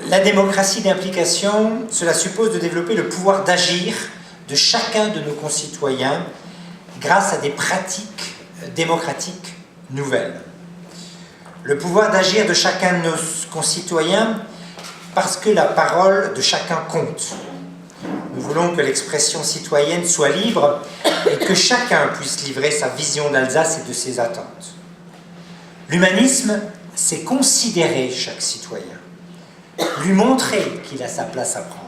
La démocratie d'implication, cela suppose de développer le pouvoir d'agir de chacun de nos concitoyens grâce à des pratiques démocratiques nouvelles. Le pouvoir d'agir de chacun de nos concitoyens parce que la parole de chacun compte. Nous voulons que l'expression citoyenne soit libre et que chacun puisse livrer sa vision d'Alsace et de ses attentes. L'humanisme, c'est considérer chaque citoyen, lui montrer qu'il a sa place à prendre.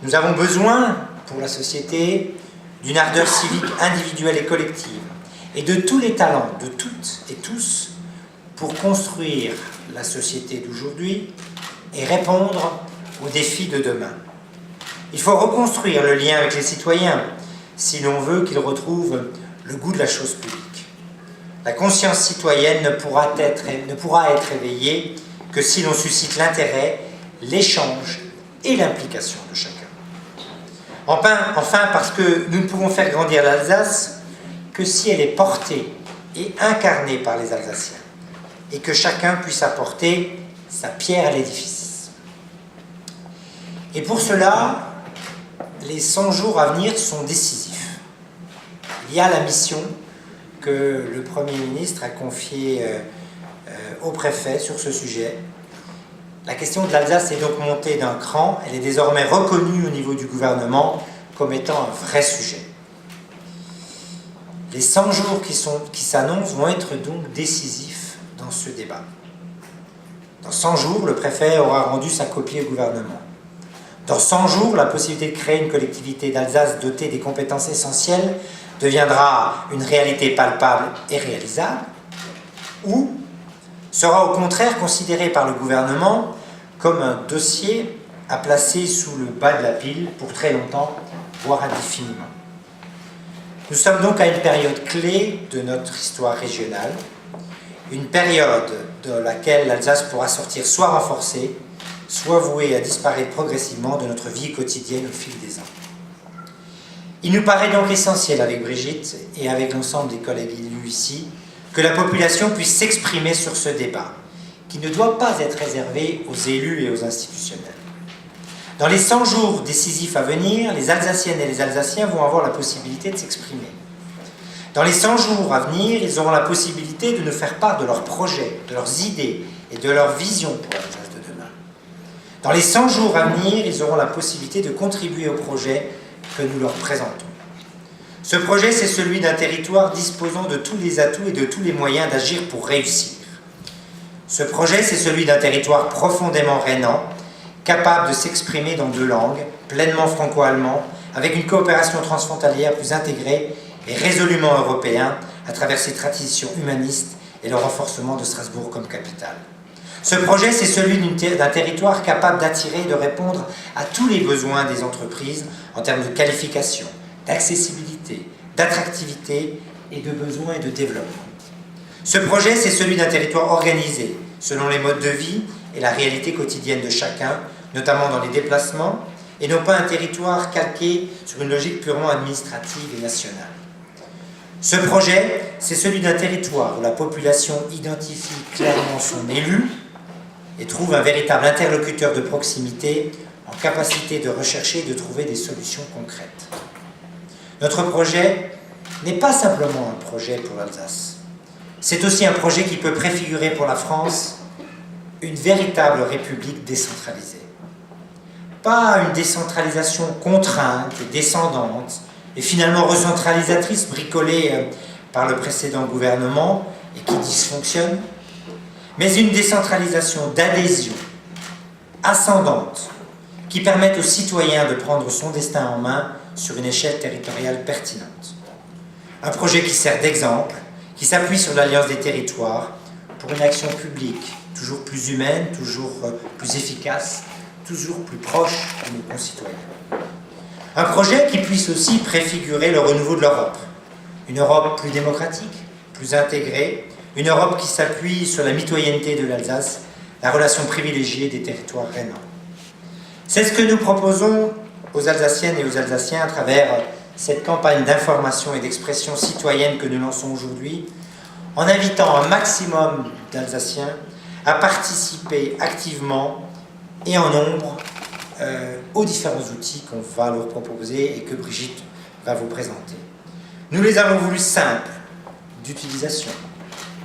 Nous avons besoin, pour la société, d'une ardeur civique individuelle et collective, et de tous les talents de toutes et tous pour construire la société d'aujourd'hui et répondre aux défis de demain. Il faut reconstruire le lien avec les citoyens si l'on veut qu'ils retrouvent le goût de la chose publique. La conscience citoyenne ne pourra être éveillée que si l'on suscite l'intérêt, l'échange et l'implication de chacun. Enfin, parce que nous ne pouvons faire grandir l'Alsace que si elle est portée et incarnée par les Alsaciens, et que chacun puisse apporter sa pierre à l'édifice. Et pour cela, les 100 jours à venir sont décisifs. Il y a la mission que le Premier ministre a confiée au préfet sur ce sujet. La question de l'Alsace est donc montée d'un cran. Elle est désormais reconnue au niveau du gouvernement comme étant un vrai sujet. Les 100 jours qui s'annoncent vont être donc décisifs dans ce débat. Dans 100 jours, le préfet aura rendu sa copie au gouvernement. Dans 100 jours, la possibilité de créer une collectivité d'Alsace dotée des compétences essentielles deviendra une réalité palpable et réalisable, ou sera au contraire considérée par le gouvernement comme un dossier à placer sous le bas de la pile pour très longtemps, voire indéfiniment. Nous sommes donc à une période clé de notre histoire régionale, une période de laquelle l'Alsace pourra sortir soit renforcée, soit vouée à disparaître progressivement de notre vie quotidienne au fil des ans. Il nous paraît donc essentiel avec Brigitte et avec l'ensemble des collègues élus ici, que la population puisse s'exprimer sur ce débat, qui ne doit pas être réservé aux élus et aux institutionnels. Dans les 100 jours décisifs à venir, les Alsaciennes et les Alsaciens vont avoir la possibilité de s'exprimer. Dans les 100 jours à venir, ils auront la possibilité de nous faire part de leurs projets, de leurs idées et de leurs visions pour l'Alsace de demain. Dans les 100 jours à venir, ils auront la possibilité de contribuer au projet que nous leur présentons. Ce projet, c'est celui d'un territoire disposant de tous les atouts et de tous les moyens d'agir pour réussir. Ce projet, c'est celui d'un territoire profondément rhénan, capable de s'exprimer dans 2 langues, pleinement franco-allemand, avec une coopération transfrontalière plus intégrée et résolument européen à travers ses traditions humanistes et le renforcement de Strasbourg comme capitale. Ce projet, c'est celui d'un territoire capable d'attirer et de répondre à tous les besoins des entreprises en termes de qualification, d'accessibilité, d'attractivité et de besoins et de développement. Ce projet, c'est celui d'un territoire organisé, selon les modes de vie et la réalité quotidienne de chacun, notamment dans les déplacements, et non pas un territoire calqué sur une logique purement administrative et nationale. Ce projet, c'est celui d'un territoire où la population identifie clairement son élu et trouve un véritable interlocuteur de proximité en capacité de rechercher et de trouver des solutions concrètes. Notre projet n'est pas simplement un projet pour l'Alsace. C'est aussi un projet qui peut préfigurer pour la France une véritable république décentralisée. Pas une décentralisation contrainte et descendante, et finalement recentralisatrice bricolée par le précédent gouvernement et qui dysfonctionne, mais une décentralisation d'adhésion ascendante qui permette aux citoyens de prendre son destin en main sur une échelle territoriale pertinente. Un projet qui sert d'exemple, qui s'appuie sur l'alliance des territoires pour une action publique toujours plus humaine, toujours plus efficace, toujours plus proche de nos concitoyens. Un projet qui puisse aussi préfigurer le renouveau de l'Europe. Une Europe plus démocratique, plus intégrée, une Europe qui s'appuie sur la mitoyenneté de l'Alsace, la relation privilégiée des territoires rhénans. C'est ce que nous proposons aux Alsaciennes et aux Alsaciens à travers cette campagne d'information et d'expression citoyenne que nous lançons aujourd'hui, en invitant un maximum d'Alsaciens à participer activement et en nombre aux différents outils qu'on va leur proposer et que Brigitte va vous présenter. Nous les avons voulus simples d'utilisation,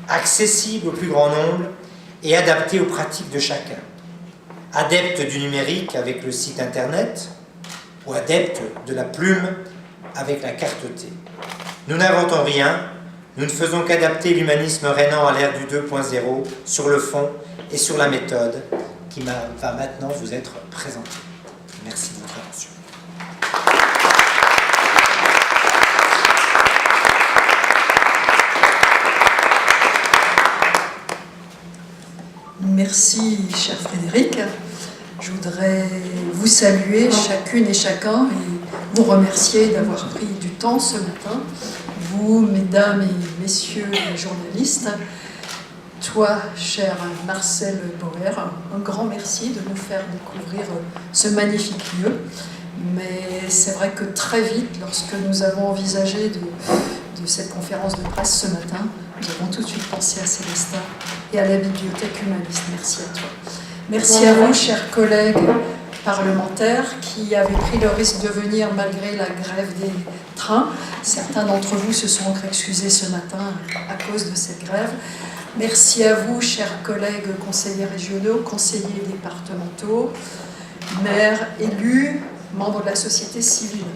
accessibles au plus grand nombre et adaptés aux pratiques de chacun. Adeptes du numérique avec le site internet ou adeptes de la plume avec la carte T. Nous n'inventons rien, nous ne faisons qu'adapter l'humanisme rhénan à l'ère du 2.0 sur le fond et sur la méthode qui va maintenant vous être présentée. Merci de votre attention. Merci, cher Frédéric. Je voudrais vous saluer chacune et chacun et vous remercier d'avoir pris du temps ce matin. Vous, mesdames et messieurs les journalistes, toi, cher Marcel Boer, un grand merci de nous faire découvrir ce magnifique lieu. Mais c'est vrai que très vite, lorsque nous avons envisagé de cette conférence de presse ce matin, nous avons tout de suite pensé à Célestat et à la Bibliothèque humaniste. Merci à toi. Merci à vous, chers collègues parlementaires, qui avaient pris le risque de venir malgré la grève des trains. Certains d'entre vous se sont excusés ce matin à cause de cette grève. Merci à vous, chers collègues conseillers régionaux, conseillers départementaux, maires, élus, membres de la société civile.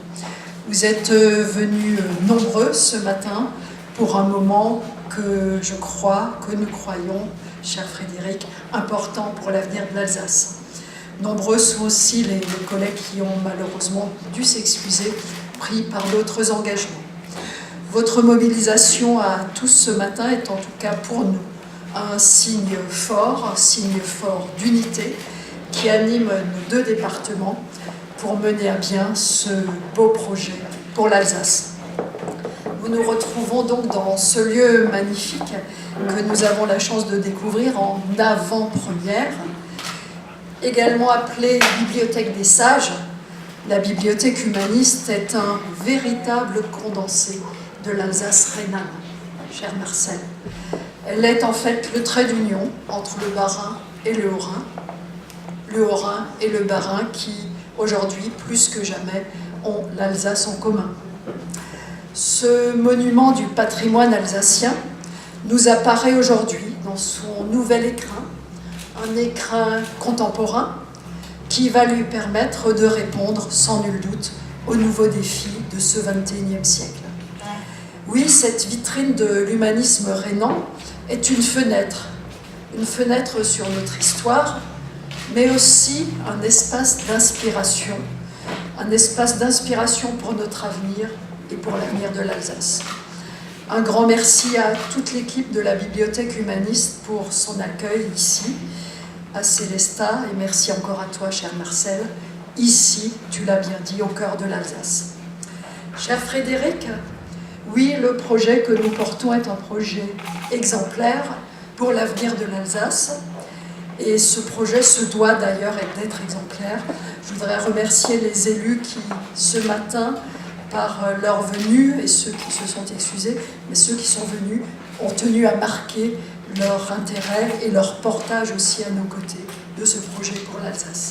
Vous êtes venus nombreux ce matin pour un moment que je crois, que nous croyons, cher Frédéric, important pour l'avenir de l'Alsace. Nombreux sont aussi les collègues qui ont malheureusement dû s'excuser, pris par d'autres engagements. Votre mobilisation à tous ce matin est en tout cas pour nous un signe fort d'unité qui anime nos deux départements pour mener à bien ce beau projet pour l'Alsace. Nous nous retrouvons donc dans ce lieu magnifique que nous avons la chance de découvrir en avant-première, également appelée Bibliothèque des Sages. La bibliothèque humaniste est un véritable condensé de l'Alsace rhénane, cher Marcel. Elle est en fait le trait d'union entre le Bas-Rhin et le Haut-Rhin. Le Haut-Rhin et le Bas-Rhin qui, aujourd'hui, plus que jamais, ont l'Alsace en commun. Ce monument du patrimoine alsacien nous apparaît aujourd'hui dans son nouvel écrin, un écrin contemporain qui va lui permettre de répondre sans nul doute aux nouveaux défis de ce XXIe siècle. Oui, cette vitrine de l'humanisme rhénan est une fenêtre sur notre histoire, mais aussi un espace d'inspiration pour notre avenir et pour l'avenir de l'Alsace. Un grand merci à toute l'équipe de la Bibliothèque humaniste pour son accueil ici, à Célestat, et merci encore à toi, cher Marcel, ici, tu l'as bien dit, au cœur de l'Alsace. Cher Frédéric, oui, le projet que nous portons est un projet exemplaire pour l'avenir de l'Alsace, et ce projet se doit d'ailleurs d'être exemplaire. Je voudrais remercier les élus qui, ce matin, par leur venue, et ceux qui se sont excusés, mais ceux qui sont venus, ont tenu à marquer leur intérêt et leur portage aussi à nos côtés de ce projet pour l'Alsace.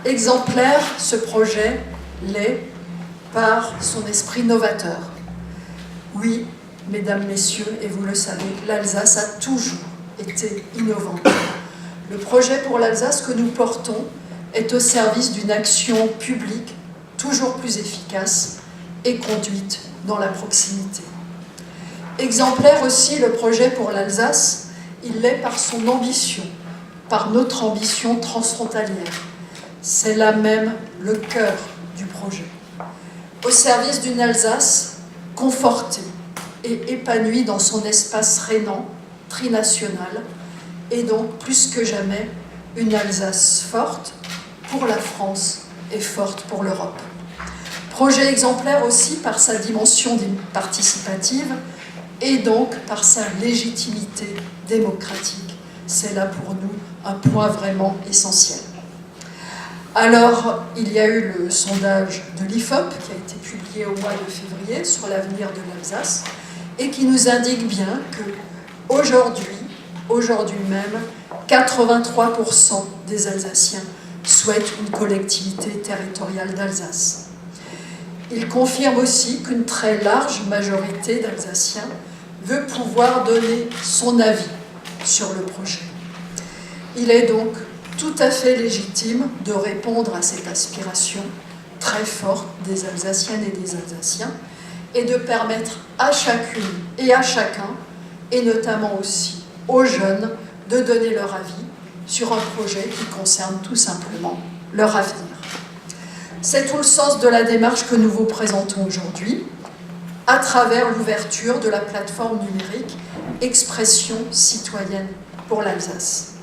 Exemplaire, ce projet l'est par son esprit novateur. Oui, mesdames, messieurs, et vous le savez, l'Alsace a toujours été innovante. Le projet pour l'Alsace que nous portons est au service d'une action publique toujours plus efficace et conduite dans la proximité. Exemplaire aussi le projet pour l'Alsace, il l'est par son ambition, par notre ambition transfrontalière. C'est là même le cœur du projet. Au service d'une Alsace confortée et épanouie dans son espace rhénan, trinational, et donc plus que jamais une Alsace forte pour la France et forte pour l'Europe. Projet exemplaire aussi par sa dimension participative et donc par sa légitimité démocratique. C'est là pour nous un point vraiment essentiel. Alors, il y a eu le sondage de l'IFOP qui a été publié au mois de février sur l'avenir de l'Alsace et qui nous indique bien que aujourd'hui, aujourd'hui même, 83% des Alsaciens souhaitent une collectivité territoriale d'Alsace. Il confirme aussi qu'une très large majorité d'Alsaciens veut pouvoir donner son avis sur le projet. Il est donc tout à fait légitime de répondre à cette aspiration très forte des Alsaciennes et des Alsaciens et de permettre à chacune et à chacun, et notamment aussi aux jeunes, de donner leur avis sur un projet qui concerne tout simplement leur avenir. C'est tout le sens de la démarche que nous vous présentons aujourd'hui à travers l'ouverture de la plateforme numérique Expression citoyenne pour l'Alsace.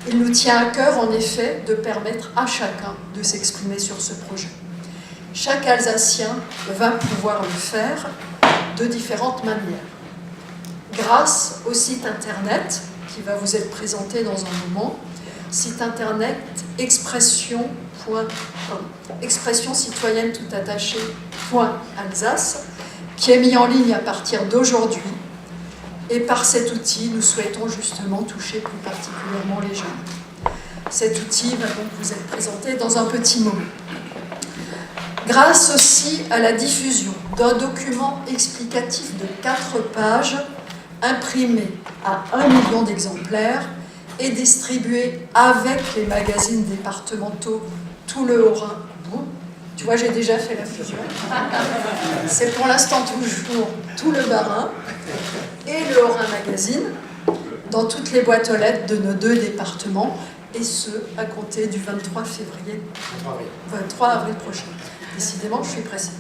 Il nous tient à cœur, en effet, de permettre à chacun de s'exprimer sur ce projet. Chaque Alsacien va pouvoir le faire de différentes manières. Grâce au site internet qui va vous être présenté dans un moment, site internet expression citoyenne tout attaché .alsace, qui est mis en ligne à partir d'aujourd'hui. Et par cet outil, nous souhaitons justement toucher plus particulièrement les jeunes. Cet outil va donc vous être présenté dans un petit moment. Grâce aussi à la diffusion d'un document explicatif de 4 pages, imprimé à 1 million d'exemplaires et distribué avec les magazines départementaux Tout le Haut-Rhin. Tu vois, j'ai déjà fait la fusion. C'est pour l'instant toujours Tout le Bas-Rhin et le Haut-Rhin Magazine dans toutes les boîtes aux lettres de nos 2 départements, et ce, à compter du 23 avril prochain. Décidément, je suis pressée.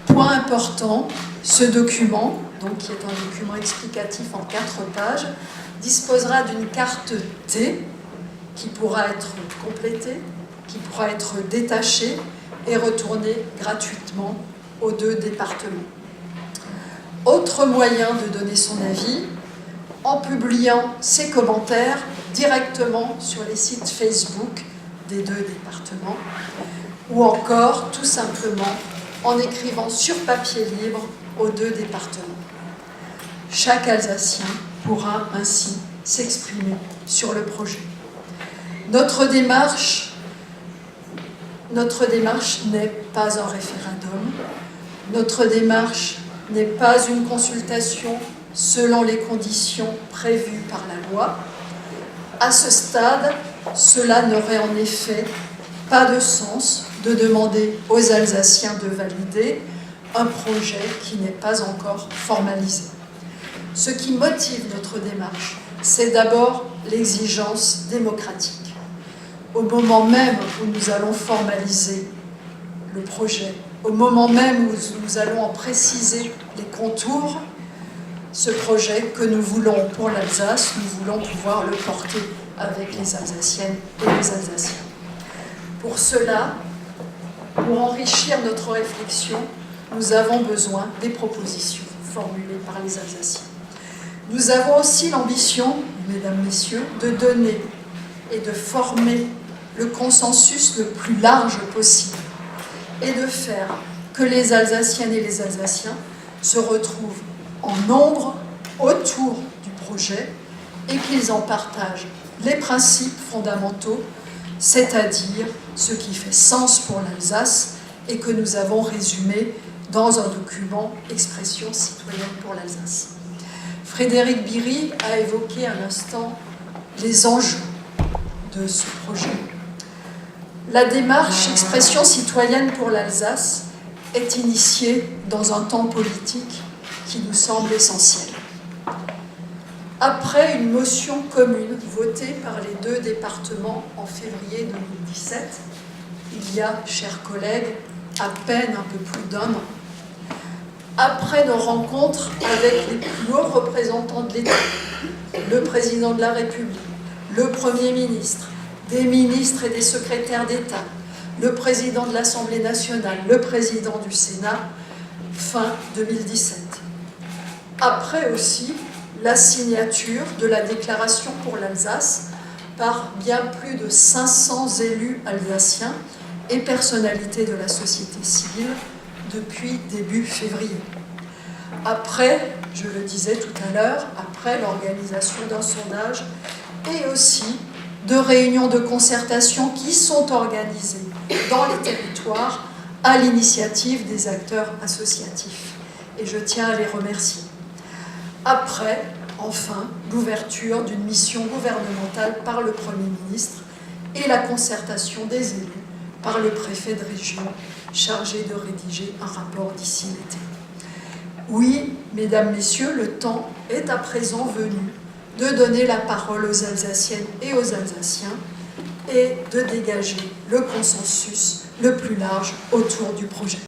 Point important, ce document, donc, qui est un document explicatif en 4 pages, disposera d'une carte T qui pourra être complétée, qui pourra être détachée et retournée gratuitement aux 2 départements. Autre moyen de donner son avis, en publiant ses commentaires directement sur les sites Facebook des 2 départements, ou encore tout simplement en écrivant sur papier libre aux 2 départements. Chaque Alsacien pourra ainsi s'exprimer sur le projet. Notre démarche n'est pas un référendum, notre démarche n'est pas une consultation selon les conditions prévues par la loi. À ce stade, cela n'aurait en effet pas de sens de demander aux Alsaciens de valider un projet qui n'est pas encore formalisé. Ce qui motive notre démarche, c'est d'abord l'exigence démocratique. Au moment même où nous allons formaliser le projet, au moment même où nous allons en préciser les contours, ce projet que nous voulons pour l'Alsace, nous voulons pouvoir le porter avec les Alsaciennes et les Alsaciens. Pour cela, pour enrichir notre réflexion, nous avons besoin des propositions formulées par les Alsaciens. Nous avons aussi l'ambition, mesdames, messieurs, de donner et de former le consensus le plus large possible et de faire que les Alsaciennes et les Alsaciens se retrouvent en nombre autour du projet et qu'ils en partagent les principes fondamentaux, c'est-à-dire ce qui fait sens pour l'Alsace et que nous avons résumé dans un document Expression citoyenne pour l'Alsace. Frédéric Biry a évoqué à l'instant les enjeux de ce projet. La démarche Expression citoyenne pour l'Alsace est initiée dans un temps politique qui nous semble essentiel. Après une motion commune votée par les 2 départements en février 2017, il y a, chers collègues, à peine un peu plus d'1 an, après nos rencontres avec les plus hauts représentants de l'État, le président de la République, le Premier ministre, des ministres et des secrétaires d'État, le président de l'Assemblée nationale, le président du Sénat, fin 2017. Après aussi la signature de la déclaration pour l'Alsace par bien plus de 500 élus alsaciens et personnalités de la société civile depuis début février. Après, je le disais tout à l'heure, après l'organisation d'un sondage et aussi de réunions de concertation qui sont organisées dans les territoires à l'initiative des acteurs associatifs. Et je tiens à les remercier. Après, enfin, l'ouverture d'une mission gouvernementale par le Premier ministre et la concertation des élus par le préfet de région chargé de rédiger un rapport d'ici l'été. Oui, mesdames, messieurs, le temps est à présent venu de donner la parole aux Alsaciennes et aux Alsaciens et de dégager le consensus le plus large autour du projet.